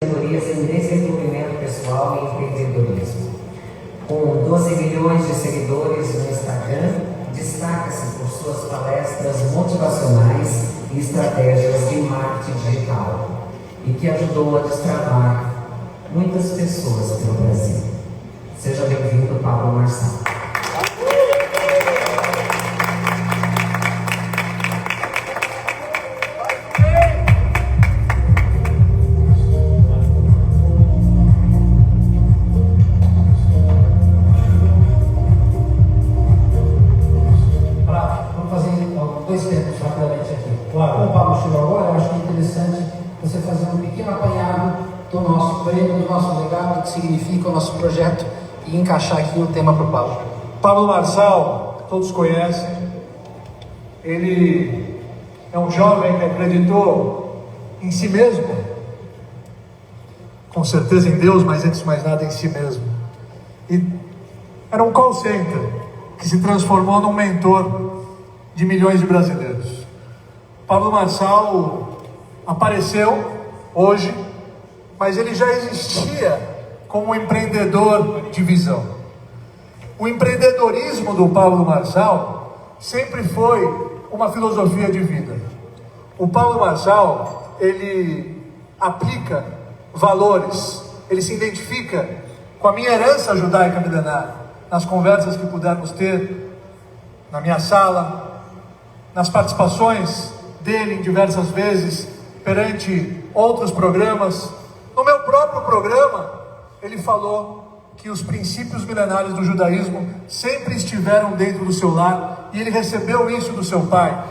em desenvolvimento pessoal e empreendedorismo. Com 12 milhões de seguidores no Instagram, destaca-se por suas palestras motivacionais e estratégias de marketing digital, e que ajudou a destravar muitas pessoas pelo Brasil. Seja bem-vindo, Pablo Marçal. O que significa o nosso projeto e encaixar aqui o tema para o Pablo. Pablo Marçal, todos conhecem. Ele é um jovem que acreditou em si mesmo, com certeza em Deus, mas antes de mais nada em si mesmo. E era um call center que se transformou num mentor de milhões de brasileiros. Pablo Marçal apareceu hoje, mas ele já existia como um empreendedor de visão. O empreendedorismo do Pablo Marçal sempre foi uma filosofia de vida. O Pablo Marçal, ele aplica valores, ele se identifica com a minha herança judaica milenar, nas conversas que pudermos ter, na minha sala, nas participações dele em diversas vezes, perante outros programas. No meu próprio programa, ele falou que os princípios milenares do judaísmo sempre estiveram dentro do seu lar, e ele recebeu isso do seu pai,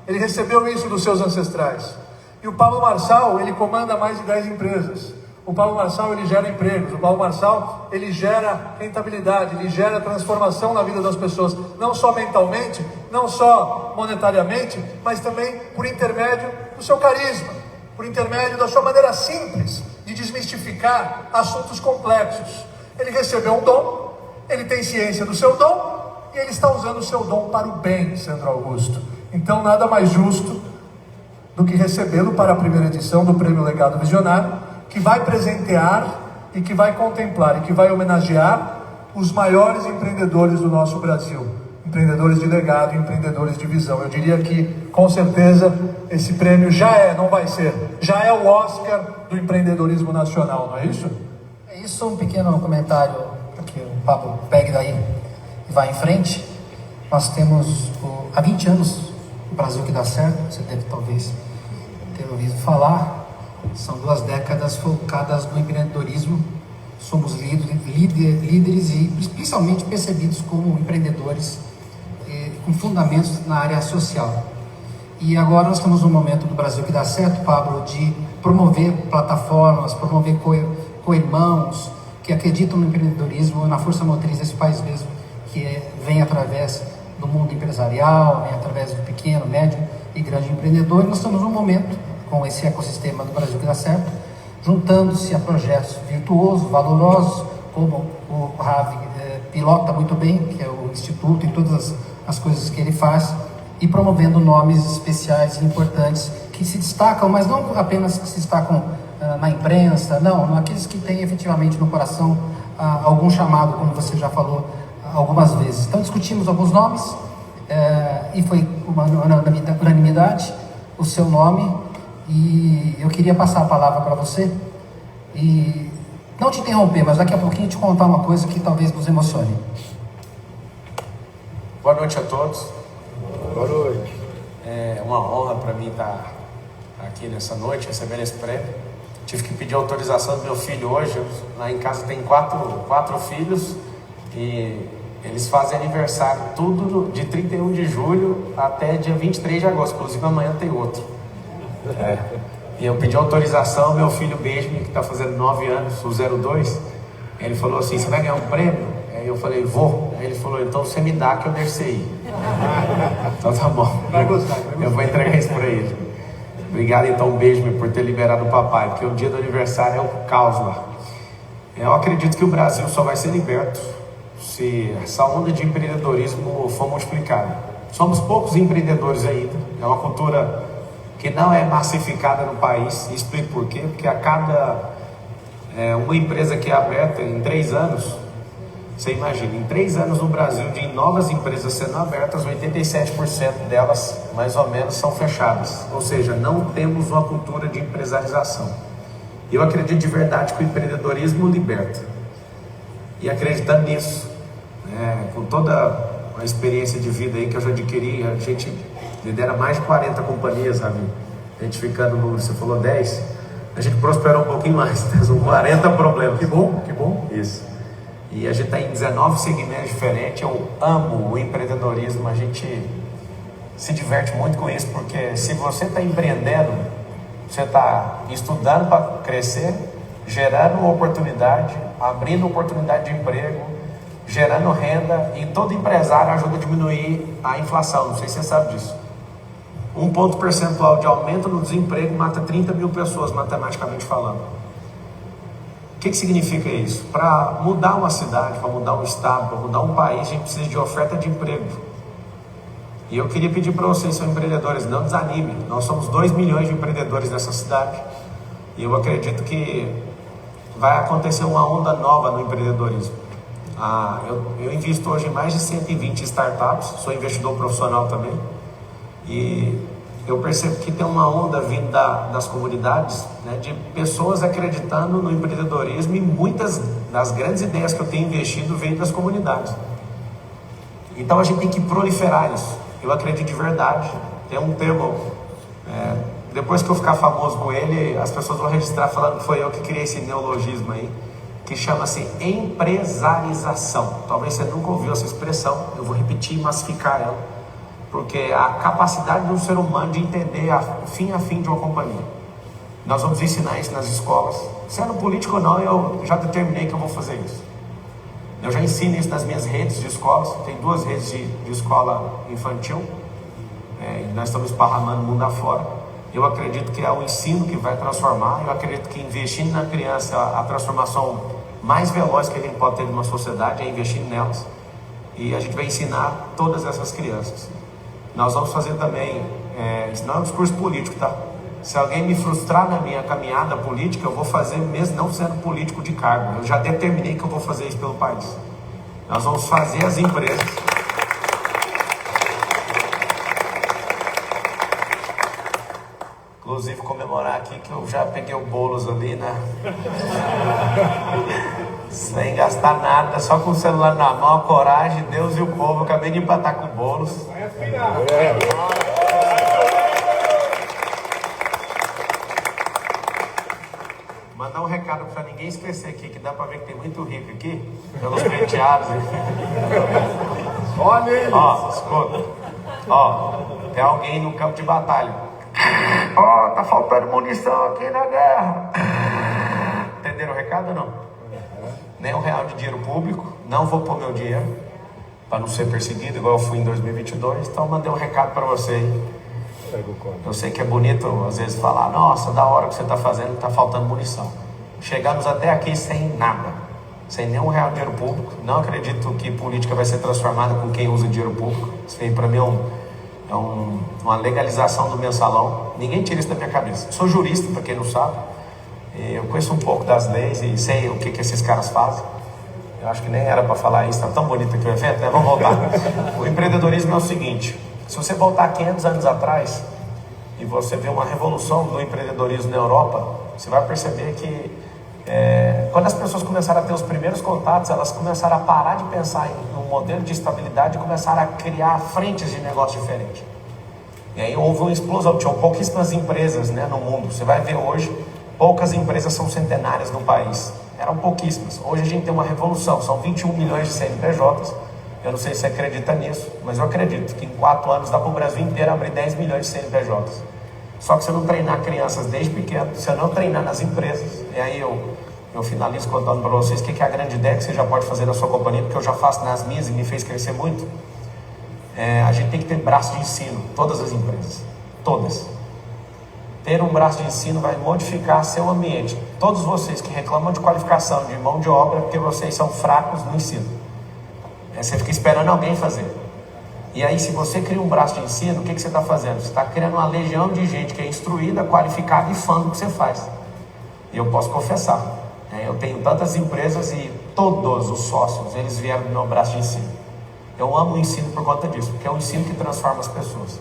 ele recebeu isso dos seus ancestrais. E o Pablo Marçal, ele comanda mais de 10 empresas. O Pablo Marçal, ele gera empregos. O Pablo Marçal, ele gera rentabilidade, ele gera transformação na vida das pessoas, não só mentalmente, não só monetariamente, mas também por intermédio do seu carisma, por intermédio da sua maneira simples de desmistificar assuntos complexos. Ele recebeu um dom, ele tem ciência do seu dom, e ele está usando o seu dom para o bem, Sandro Augusto. Então nada mais justo do que recebê-lo para a primeira edição do Prêmio Legado Visionário, que vai presentear e que vai contemplar e que vai homenagear os maiores empreendedores do nosso Brasil. Empreendedores de legado e empreendedores de visão. Eu diria que, com certeza, esse prêmio não vai ser, já é o Oscar do empreendedorismo nacional, não é isso? É isso, um pequeno comentário que o Pablo pegue daí e vai em frente. Nós temos, há 20 anos, o Brasil que dá certo, você deve talvez ter ouvido falar, são 2 décadas focadas no empreendedorismo. Somos líderes e principalmente percebidos como empreendedores com fundamentos na área social. E agora nós estamos num momento do Brasil que dá certo, Pablo, de promover plataformas, promover co-irmãos que acreditam no empreendedorismo, na força motriz desse país mesmo, que vem através do mundo empresarial, vem através do pequeno, médio e grande empreendedor. E nós estamos num momento, com esse ecossistema do Brasil que dá certo, juntando-se a projetos virtuosos, valorosos, como o Ravi pilota muito bem, que é o Instituto e todas as coisas que ele faz, e promovendo nomes especiais e importantes que se destacam, mas não apenas que se destacam na imprensa, não, aqueles que têm efetivamente no coração algum chamado, como você já falou algumas vezes. Então discutimos alguns nomes e foi uma unanimidade o seu nome, e eu queria passar a palavra para você e não te interromper, mas daqui a pouquinho te contar uma coisa que talvez nos emocione. Boa noite a todos. Boa noite. É uma honra para mim estar aqui nessa noite, recebendo esse prêmio. Tive que pedir autorização do meu filho hoje. Lá em casa tem quatro filhos e eles fazem aniversário tudo de 31 de julho até dia 23 de agosto. Inclusive amanhã tem outro. E eu pedi autorização, meu filho Benjamin, que está fazendo 9 anos, o 02, ele falou assim: você vai ganhar um prêmio? Aí eu falei: vou. Aí ele falou: então você me dá que eu deixo você ir. Então tá bom. Vai gostar. Eu vou entregar isso para ele. Obrigado então, Benjamin, por ter liberado o papai, porque o dia do aniversário é o caos lá. Eu acredito que o Brasil só vai ser liberto se essa onda de empreendedorismo for multiplicada. Somos poucos empreendedores ainda, é uma cultura que não é massificada no país. Explico por quê: porque a cada uma empresa que é aberta em 3 anos, você imagina, em 3 anos no Brasil, de novas empresas sendo abertas, 87% delas, mais ou menos, são fechadas. Ou seja, não temos uma cultura de empresarização. Eu acredito de verdade que o empreendedorismo liberta. E acreditando nisso, com toda a experiência de vida aí que eu já adquiri, a gente lidera mais de 40 companhias, Ravi. Identificando o número, você falou 10, a gente prosperou um pouquinho mais, são 40 problemas. Que bom, que bom. Isso. E a gente está em 19 segmentos diferentes. Eu amo o empreendedorismo, a gente se diverte muito com isso, porque se você está empreendendo, você está estudando para crescer, gerando oportunidade, abrindo oportunidade de emprego, gerando renda, e todo empresário ajuda a diminuir a inflação, não sei se você sabe disso. 1 ponto percentual de aumento no desemprego mata 30 mil pessoas, matematicamente falando. O que significa isso? Para mudar uma cidade, para mudar um estado, para mudar um país, a gente precisa de oferta de emprego. E eu queria pedir para vocês, são empreendedores, não desanimem. Nós somos 2 milhões de empreendedores nessa cidade. E eu acredito que vai acontecer uma onda nova no empreendedorismo. Eu invisto hoje em mais de 120 startups, sou investidor profissional também. E eu percebo que tem uma onda vindo das comunidades, né, de pessoas acreditando no empreendedorismo, e muitas das grandes ideias que eu tenho investido vêm das comunidades. Então a gente tem que proliferar isso. Eu acredito de verdade. Tem um termo, depois que eu ficar famoso com ele, as pessoas vão registrar falando que foi eu que criei esse neologismo aí, que chama-se empresarização. Talvez você nunca ouviu essa expressão, eu vou repetir e massificar ela, porque a capacidade do ser humano de entender fim a fim de uma companhia. Nós vamos ensinar isso nas escolas. Sendo político ou não, eu já determinei que eu vou fazer isso. Eu já ensino isso nas minhas redes de escolas. Tem 2 redes de escola infantil, e nós estamos esparramando o mundo afora. Eu acredito que é o ensino que vai transformar. Eu acredito que investindo na criança, a transformação mais veloz que a gente pode ter numa sociedade é investindo nelas. E a gente vai ensinar todas essas crianças. Nós vamos fazer também, isso não é um discurso político, tá? Se alguém me frustrar na minha caminhada política, eu vou fazer mesmo não sendo político de cargo. Eu já determinei que eu vou fazer isso pelo país. Nós vamos fazer as empresas. Inclusive comemorar aqui que eu já peguei o Boulos ali, né? Sem gastar nada, só com o celular na mão, a coragem, Deus e o povo. Eu acabei de empatar com o Boulos. Mandar um recado para ninguém esquecer aqui, que dá para ver que tem muito rico aqui, pelos penteados. Olha ele! Ó, escuta. Ó, tem alguém no campo de batalha. Ó, tá faltando munição aqui na guerra. Entenderam o recado ou não? Nem R$1 de dinheiro público, não vou pôr meu dinheiro, para não ser perseguido, igual eu fui em 2022, então mandei um recado para você aí. Eu sei que é bonito, às vezes, falar, nossa, da hora que você está fazendo, está faltando munição. Chegamos até aqui sem nada, sem nenhum R$1 de dinheiro público. Não acredito que política vai ser transformada com quem usa dinheiro público. Isso aí, para mim, é uma legalização do mensalão. Ninguém tira isso da minha cabeça. Sou jurista, para quem não sabe. Eu conheço um pouco das leis e sei o que esses caras fazem. Eu acho que nem era para falar isso, está tão bonito aqui o evento, né? Vamos voltar. O empreendedorismo é o seguinte: se você voltar 500 anos atrás e você vê uma revolução do empreendedorismo na Europa, você vai perceber que quando as pessoas começaram a ter os primeiros contatos, elas começaram a parar de pensar em um modelo de estabilidade e começaram a criar frentes de negócio diferentes. E aí houve uma explosão, tinham pouquíssimas empresas, né, no mundo. Você vai ver hoje, poucas empresas são centenárias no país. Eram pouquíssimas. Hoje a gente tem uma revolução, são 21 milhões de CNPJs. Eu não sei se você acredita nisso, mas eu acredito que em 4 anos dá para o Brasil inteiro abrir 10 milhões de CNPJs. Só que se eu não treinar crianças desde pequeno, se eu não treinar nas empresas, e aí eu finalizo contando para vocês o que é a grande ideia que você já pode fazer na sua companhia, porque eu já faço nas minhas e me fez crescer muito. A gente tem que ter braço de ensino, todas as empresas, todas. Ter um braço de ensino vai modificar seu ambiente. Todos vocês que reclamam de qualificação, de mão de obra, porque vocês são fracos no ensino. Você fica esperando alguém fazer. E aí, se você cria um braço de ensino, o que você está fazendo? Você está criando uma legião de gente que é instruída, qualificada e fã do que você faz. E eu posso confessar, Eu tenho tantas empresas e todos os sócios, eles vieram do meu braço de ensino. Eu amo o ensino por conta disso, porque é o ensino que transforma as pessoas.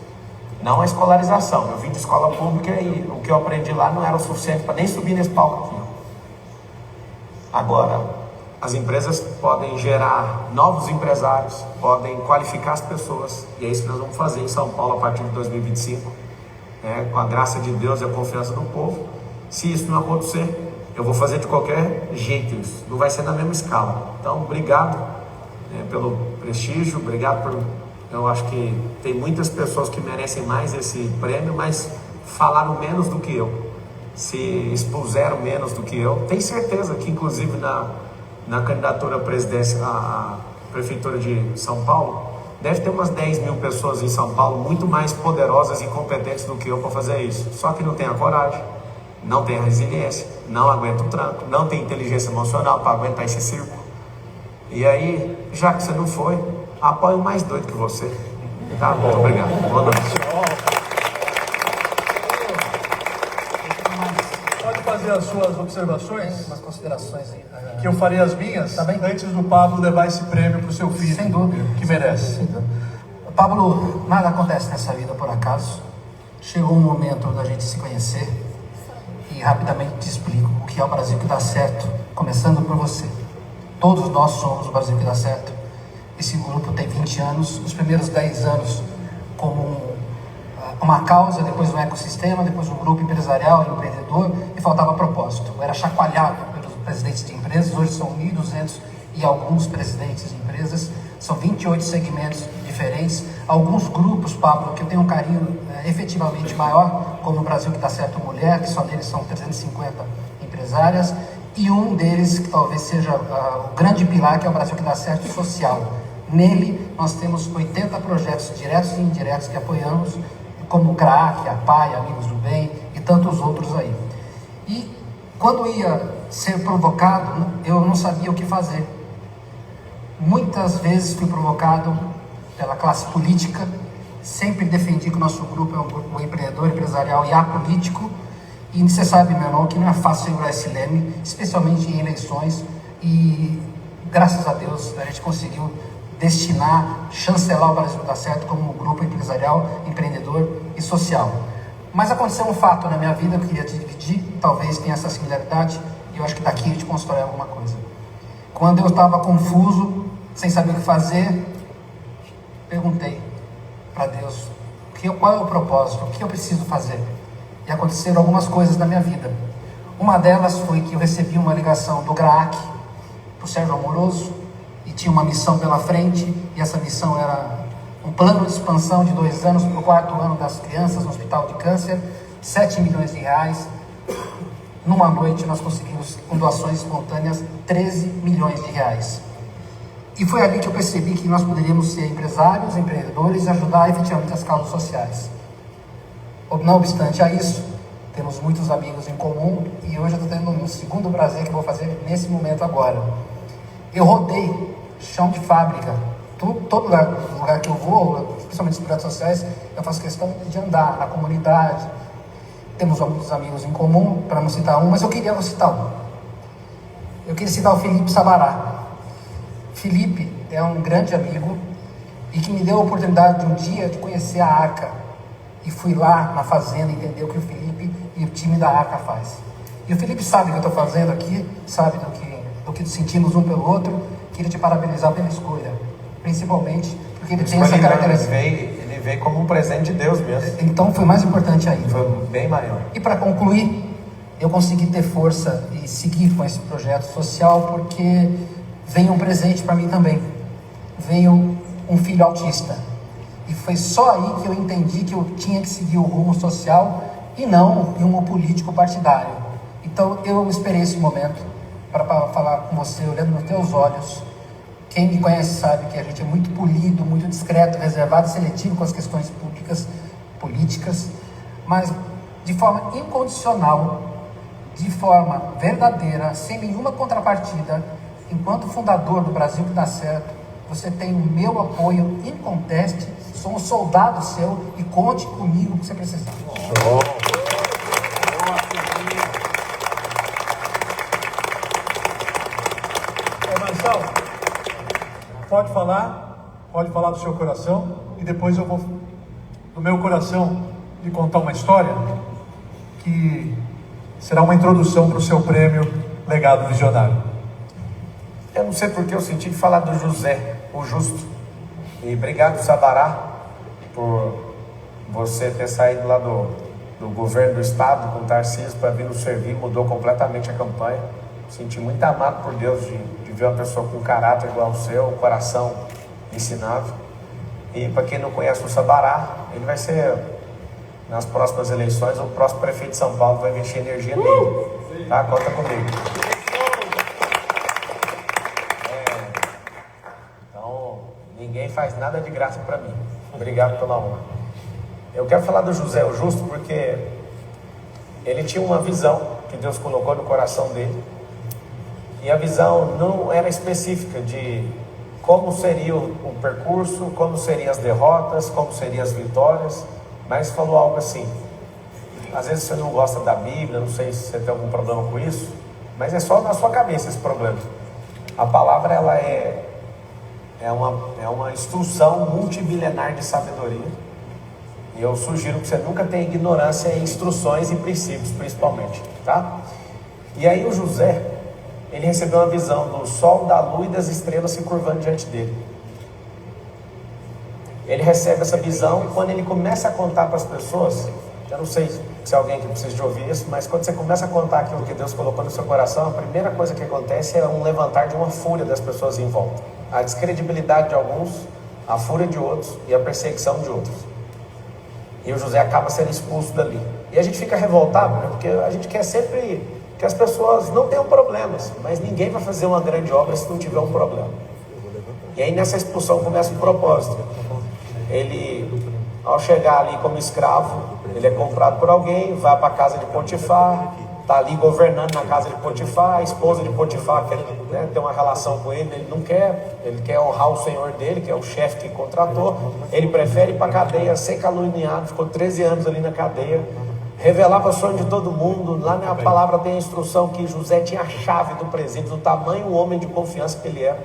Não a escolarização. Eu vim de escola pública e o que eu aprendi lá não era o suficiente para nem subir nesse palco aqui. Agora, as empresas podem gerar novos empresários, podem qualificar as pessoas, e é isso que nós vamos fazer em São Paulo a partir de 2025, com a graça de Deus e a confiança do povo. Se isso não acontecer, eu vou fazer de qualquer jeito isso, não vai ser na mesma escala. Então, obrigado pelo prestígio, obrigado por... Eu acho que tem muitas pessoas que merecem mais esse prêmio, mas falaram menos do que eu, se expuseram menos do que eu. Tenho certeza que, inclusive, na candidatura à presidência, à Prefeitura de São Paulo, deve ter umas 10 mil pessoas em São Paulo muito mais poderosas e competentes do que eu para fazer isso. Só que não tem a coragem, não tem a resiliência, não aguenta o tranco, não tem inteligência emocional para aguentar esse circo. E aí, já que você não foi, apoie o mais doido que você. Tá bom, obrigado. Boa noite. Pode fazer as suas observações? Umas considerações aí. Que eu farei as minhas, antes do Pablo levar esse prêmio para o seu filho. Sem dúvida. Que merece. Sem dúvida. Pablo, nada acontece nessa vida por acaso. Chegou um momento da gente se conhecer e rapidamente te explico o que é o Brasil que dá certo, começando por você. Todos nós somos o Brasil que dá certo. Esse grupo tem 20 anos, os primeiros 10 anos como uma causa, depois um ecossistema, depois um grupo empresarial, empreendedor, e faltava propósito. Era chacoalhado pelos presidentes de empresas, hoje são 1.200 e alguns presidentes de empresas, são 28 segmentos diferentes, alguns grupos, Pablo, que eu tenho um carinho efetivamente maior, como o Brasil que dá certo Mulher, que só deles são 350 empresárias, e um deles que talvez seja o grande pilar, que é o Brasil que dá certo social. Nele, nós temos 80 projetos diretos e indiretos que apoiamos, como o CRAC, a PAI, Amigos do Bem e tantos outros aí. E quando ia ser provocado, eu não sabia o que fazer. Muitas vezes fui provocado pela classe política, sempre defendi que o nosso grupo é um grupo empreendedor, empresarial e apolítico, e você sabe, meu irmão, que não é fácil segurar esse leme, especialmente em eleições, e graças a Deus a gente conseguiu destinar, chancelar o Brasil que dá certo como um grupo empresarial, empreendedor e social. Mas aconteceu um fato na minha vida que eu queria te dividir, talvez tenha essa similaridade, e eu acho que daqui a gente constrói alguma coisa. Quando eu estava confuso, sem saber o que fazer, perguntei para Deus, qual é o propósito, o que eu preciso fazer? E aconteceram algumas coisas na minha vida. Uma delas foi que eu recebi uma ligação do GRAAC, para o Sérgio Amoroso, e tinha uma missão pela frente, e essa missão era um plano de expansão de 2 anos para o 4º ano das crianças no Hospital de Câncer, 7 milhões de reais. Numa noite nós conseguimos, com doações espontâneas, 13 milhões de reais. E foi ali que eu percebi que nós poderíamos ser empresários, empreendedores e ajudar efetivamente as causas sociais. Não obstante a isso, temos muitos amigos em comum e hoje eu estou tendo um segundo prazer que eu vou fazer nesse momento agora. Eu rodei chão de fábrica, todo lugar que eu vou, especialmente nos projetos sociais, eu faço questão de andar na comunidade. Temos alguns amigos em comum, para não citar um, mas eu queria citar um. Eu queria citar o Felipe Sabará. Felipe é um grande amigo e que me deu a oportunidade de um dia de conhecer a Arca. E fui lá na fazenda entender o que o Felipe e o time da Arca faz. E o Felipe sabe o que eu estou fazendo aqui, sabe do que sentimos um pelo outro. Queria te parabenizar pela escolha, principalmente porque ele tem essa característica. Ele veio como um presente de Deus mesmo. Então foi mais importante ainda. Foi bem maior. E para concluir, eu consegui ter força e seguir com esse projeto social porque veio um presente para mim também. Veio um filho autista. E foi só aí que eu entendi que eu tinha que seguir o rumo social e não o rumo político partidário. Então eu esperei esse momento para falar com você, olhando nos teus olhos. Quem me conhece sabe que a gente é muito polido, muito discreto, reservado e seletivo com as questões públicas, políticas, mas de forma incondicional, de forma verdadeira, sem nenhuma contrapartida, enquanto fundador do Brasil que dá certo, você tem o meu apoio inconteste, sou um soldado seu e conte comigo que você precisar. Marçal, pode falar do seu coração, e depois eu vou, do meu coração, lhe contar uma história que será uma introdução para o seu prêmio Legado Visionário. Eu não sei porque eu senti de falar do José, o justo. E obrigado, Sabará, por você ter saído lá do governo do estado com o Tarcísio para vir nos servir. Mudou completamente a campanha. Senti muito amado por Deus de ver uma pessoa com caráter igual ao seu, um coração ensinável. E para quem não conhece o Sabará, ele vai ser, nas próximas eleições, o próximo prefeito de São Paulo. Vai investir energia nele, tá? Conta comigo. Então, ninguém faz nada de graça para mim. Obrigado pela honra. Eu quero falar do José o Justo porque ele tinha uma visão que Deus colocou no coração dele. E a visão não era específica de como seria o percurso, como seriam as derrotas, como seriam as vitórias, mas falou algo assim: às vezes você não gosta da Bíblia, não sei se você tem algum problema com isso, mas é só na sua cabeça esse problema. A palavra, ela é uma instrução multimilenar de sabedoria, e eu sugiro que você nunca tenha ignorância em instruções e princípios, principalmente, tá? E aí o José, ele recebeu uma visão do sol, da lua e das estrelas se curvando diante dele. Ele recebe essa visão quando ele começa a contar para as pessoas. Eu não sei se alguém que precisa de ouvir isso, mas quando você começa a contar aquilo que Deus colocou no seu coração, a primeira coisa que acontece é um levantar de uma fúria das pessoas em volta. A descredibilidade de alguns, a fúria de outros e a perseguição de outros. E o José acaba sendo expulso dali. E a gente fica revoltado, né? Porque a gente quer sempre que as pessoas não tenham problemas, mas ninguém vai fazer uma grande obra se não tiver um problema. E aí nessa expulsão começa um propósito. Ele, ao chegar ali como escravo, ele é comprado por alguém, vai para a casa de Potifar, está ali governando na casa de Potifar. A esposa de Potifar quer, né, ter uma relação com ele não quer, ele quer honrar o senhor dele, que é o chefe que contratou. Ele prefere ir para a cadeia, ser caluniado, ficou 13 anos ali na cadeia, revelava o sonho de todo mundo. Lá na palavra tem a instrução que José tinha a chave do presídio, do tamanho homem de confiança que ele era.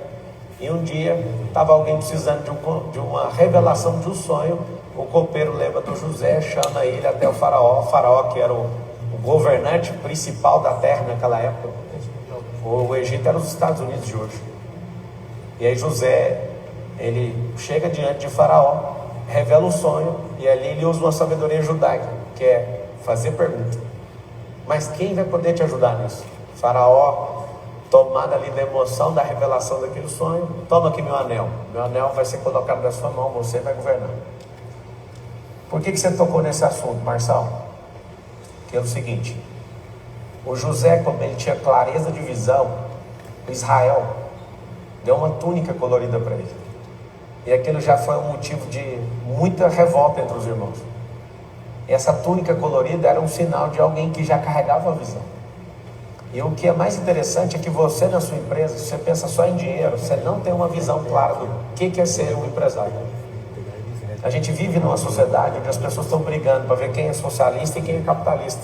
E um dia, estava alguém precisando de uma revelação de um sonho. O copeiro lembra do José, chama ele até o faraó que era o governante principal da terra naquela época. O Egito era os Estados Unidos de hoje. E aí José, ele chega diante de faraó, revela o sonho, e ali ele usa uma sabedoria judaica, que é fazer pergunta. Mas quem vai poder te ajudar nisso? Faraó, tomado ali da emoção da revelação daquele sonho: toma aqui meu anel vai ser colocado na sua mão, você vai governar. Por que você tocou nesse assunto, Marçal? Que é o seguinte: o José, como ele tinha clareza de visão, Israel deu uma túnica colorida para ele, e aquilo já foi um motivo de muita revolta entre os irmãos. E essa túnica colorida era um sinal de alguém que já carregava a visão. E o que é mais interessante é que você, na sua empresa, você pensa só em dinheiro, você não tem uma visão clara do que é ser um empresário. A gente vive numa sociedade onde as pessoas estão brigando para ver quem é socialista e quem é capitalista.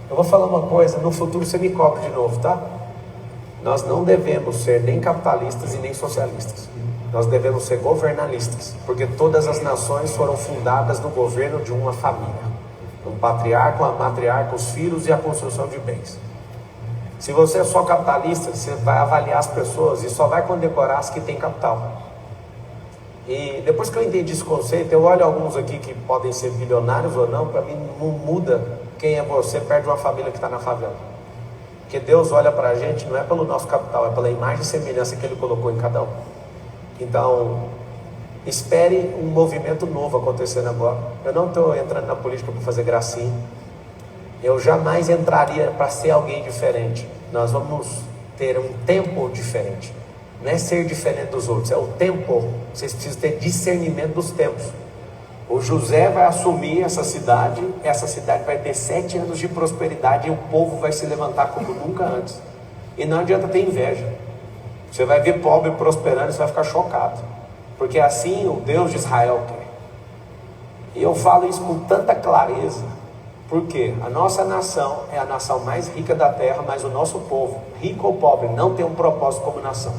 Eu vou falar uma coisa, no futuro você me cobre de novo, tá? Nós não devemos ser nem capitalistas e nem socialistas. Nós devemos ser governalistas, porque todas as nações foram fundadas no governo de uma família. Um patriarca, uma matriarca, os filhos e a construção de bens. Se você é só capitalista, você vai avaliar as pessoas e só vai condecorar as que têm capital. E depois que eu entendi esse conceito, eu olho alguns aqui que podem ser bilionários ou não, para mim não muda quem é você perto de uma família que está na favela. Porque Deus olha para a gente não é pelo nosso capital, é pela imagem e semelhança que Ele colocou em cada um. Então, espere um movimento novo acontecendo agora. Eu não estou entrando na política para fazer gracinha. Eu jamais entraria para ser alguém diferente. Nós vamos ter um tempo diferente. Não é ser diferente dos outros, é o tempo. Vocês precisam ter discernimento dos tempos. O José vai assumir essa cidade vai ter 7 anos de prosperidade e o povo vai se levantar como nunca antes. E não adianta ter inveja. Você vai ver pobre prosperando e você vai ficar chocado. Porque assim o Deus de Israel quer. E eu falo isso com tanta clareza. Porque a nossa nação é a nação mais rica da terra, mas o nosso povo, rico ou pobre, não tem um propósito como nação.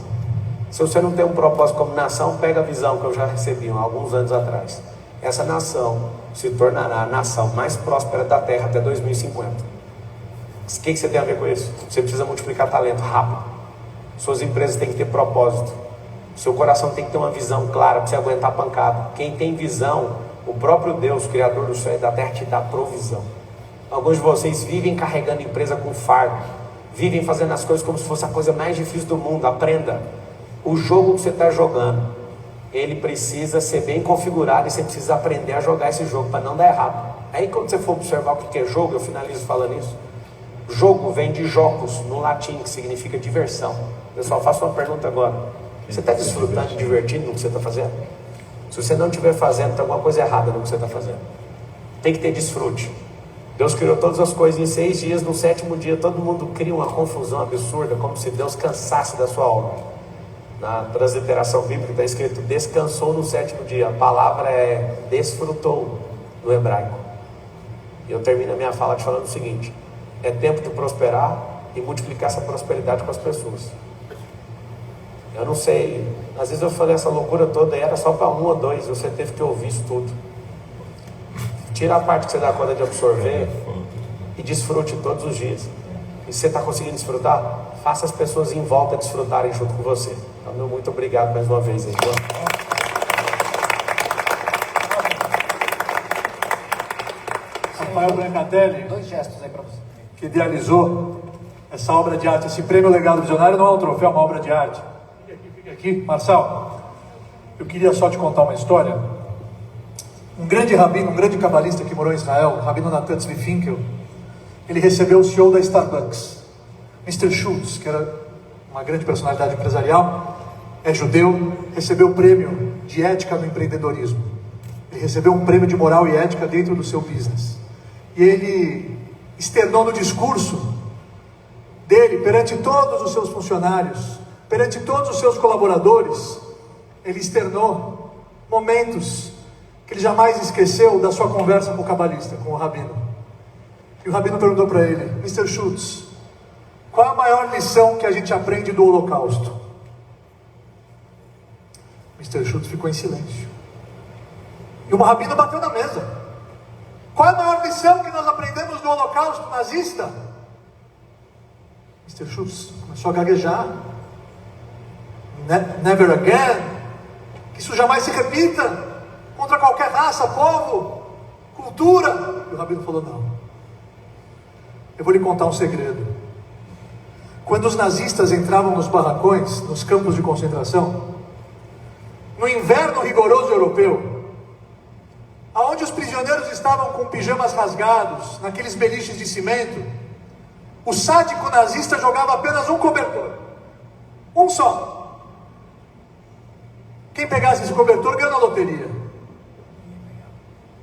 Se você não tem um propósito como nação, pega a visão que eu já recebi há alguns anos atrás. Essa nação se tornará a nação mais próspera da terra até 2050. O que você tem a ver com isso? Você precisa multiplicar talento rápido. Suas empresas têm que ter propósito. Seu coração tem que ter uma visão clara para você aguentar a pancada. Quem tem visão, o próprio Deus, Criador do céu e da terra, te dá provisão. Alguns de vocês vivem carregando empresa com fardo, vivem fazendo as coisas como se fosse a coisa mais difícil do mundo. Aprenda. O jogo que você está jogando, ele precisa ser bem configurado e você precisa aprender a jogar esse jogo para não dar errado. Aí quando você for observar o que é jogo, eu finalizo falando isso. Jogo vem de jogos, no latim, que significa diversão. Pessoal, faço uma pergunta agora. Você está desfrutando, divertindo no que você está fazendo? Se você não estiver fazendo, tem alguma coisa errada no que você está fazendo. Tem que ter desfrute. Deus criou todas as coisas em 6 dias, no 7º dia todo mundo cria uma confusão absurda, como se Deus cansasse da sua obra. Na transliteração bíblica está escrito, descansou no 7º dia. A palavra é desfrutou no hebraico. E eu termino a minha fala te falando o seguinte: é tempo de prosperar e multiplicar essa prosperidade com as pessoas. Eu não sei, às vezes eu falei essa loucura toda e era só para 1 ou 2, você teve que ouvir isso tudo. Tira a parte que você dá conta de absorver e desfrute todos os dias. E se você está conseguindo desfrutar, faça as pessoas em volta desfrutarem junto com você. Então, meu muito obrigado mais uma vez. Então. Rafael Brancatelli, 2 gestos aí para você. que idealizou essa obra de arte, esse prêmio Legado Visionário não é um troféu, é uma obra de arte. Fica aqui. Marçal, eu queria só te contar uma história. Um grande rabino, um grande cabalista que morou em Israel, o rabino Natan Tzvi Finkel, ele recebeu o CEO da Starbucks, Mr. Schultz, que era uma grande personalidade empresarial, é judeu, recebeu o prêmio de ética no empreendedorismo. Ele recebeu um prêmio de moral e ética dentro do seu business. E ele externou no discurso dele, perante todos os seus funcionários, perante todos os seus colaboradores, ele externou momentos que ele jamais esqueceu da sua conversa com o cabalista, com o rabino. E o rabino perguntou para ele, Mr. Schultz, qual a maior lição que a gente aprende do Holocausto? Mr. Schultz ficou em silêncio. E o rabino bateu na mesa. Qual é a maior lição que nós aprendemos do Holocausto nazista? Mr. Schultz começou a gaguejar. Never again. Que isso jamais se repita contra qualquer raça, povo, cultura. E o rabino falou, não. Eu vou lhe contar um segredo. Quando os nazistas entravam nos barracões, nos campos de concentração, no inverno rigoroso europeu, aonde os prisioneiros estavam com pijamas rasgados, naqueles beliches de cimento, o sádico nazista jogava apenas um cobertor. Um só. Quem pegasse esse cobertor ganha na loteria.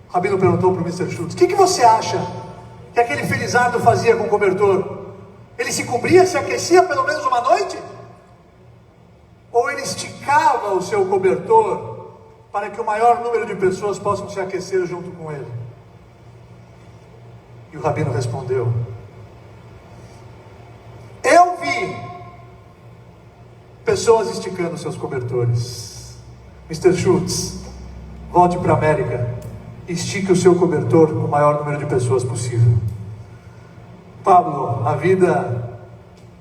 O rabino perguntou para o Mr. Schultz, o que você acha que aquele felizardo fazia com o cobertor? Ele se cobria, se aquecia pelo menos uma noite? Ou ele esticava o seu cobertor para que o maior número de pessoas possam se aquecer junto com ele? E o rabino respondeu, eu vi pessoas esticando seus cobertores. Mr. Schultz, volte para a América e estique o seu cobertor com o maior número de pessoas possível. Pablo, a vida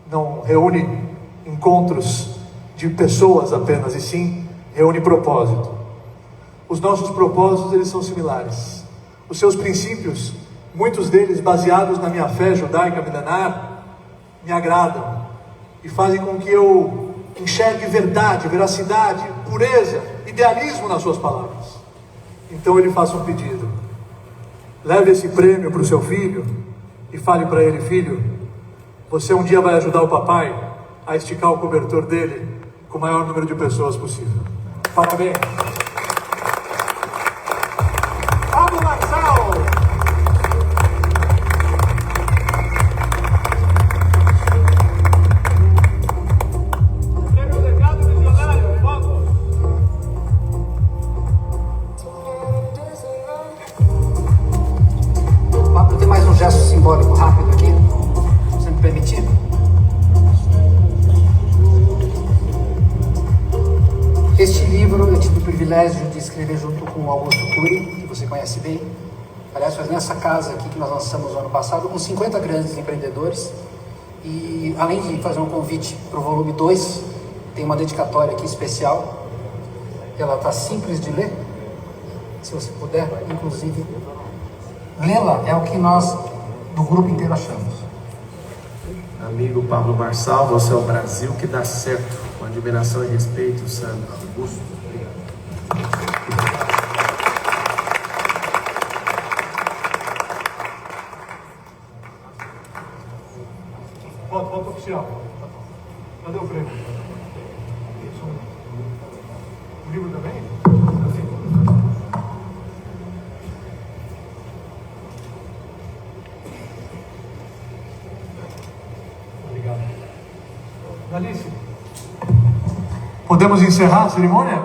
não reúne encontros de pessoas apenas, e sim reúne propósito. Os nossos propósitos, eles são similares. Os seus princípios, muitos deles baseados na minha fé judaica milenar, me agradam e fazem com que eu enxergue verdade, veracidade, pureza, idealismo nas suas palavras. Então ele faz um pedido: leve esse prêmio para o seu filho e fale para ele, filho, você um dia vai ajudar o papai a esticar o cobertor dele com o maior número de pessoas possível. Parabéns. Pablo Marçal. Prêmio Legado Visionário, vamos. Pablo, tem mais um gesto simbólico rápido aqui, se me permitir. privilégio de escrever junto com o Augusto Cury, que você conhece bem. Aliás, foi nessa casa aqui que nós lançamos no ano passado, com 50 grandes empreendedores. E além de fazer um convite para o volume 2, tem uma dedicatória aqui especial. Ela está simples de ler, se você puder, inclusive, lê-la é o que nós, do grupo inteiro, achamos. Amigo Pablo Marçal, você é o Brasil que dá certo. Com admiração e respeito, Sandro Augusto. Foto oficial. Cadê o prêmio? O livro também? Obrigado. Alice, podemos encerrar a cerimônia?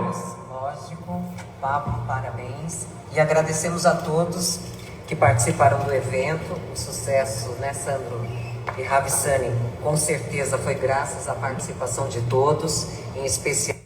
Lógico, Pablo, parabéns. E agradecemos a todos que participaram do evento. O sucesso, né, Sandro e Ravissani, com certeza foi graças à participação de todos, em especial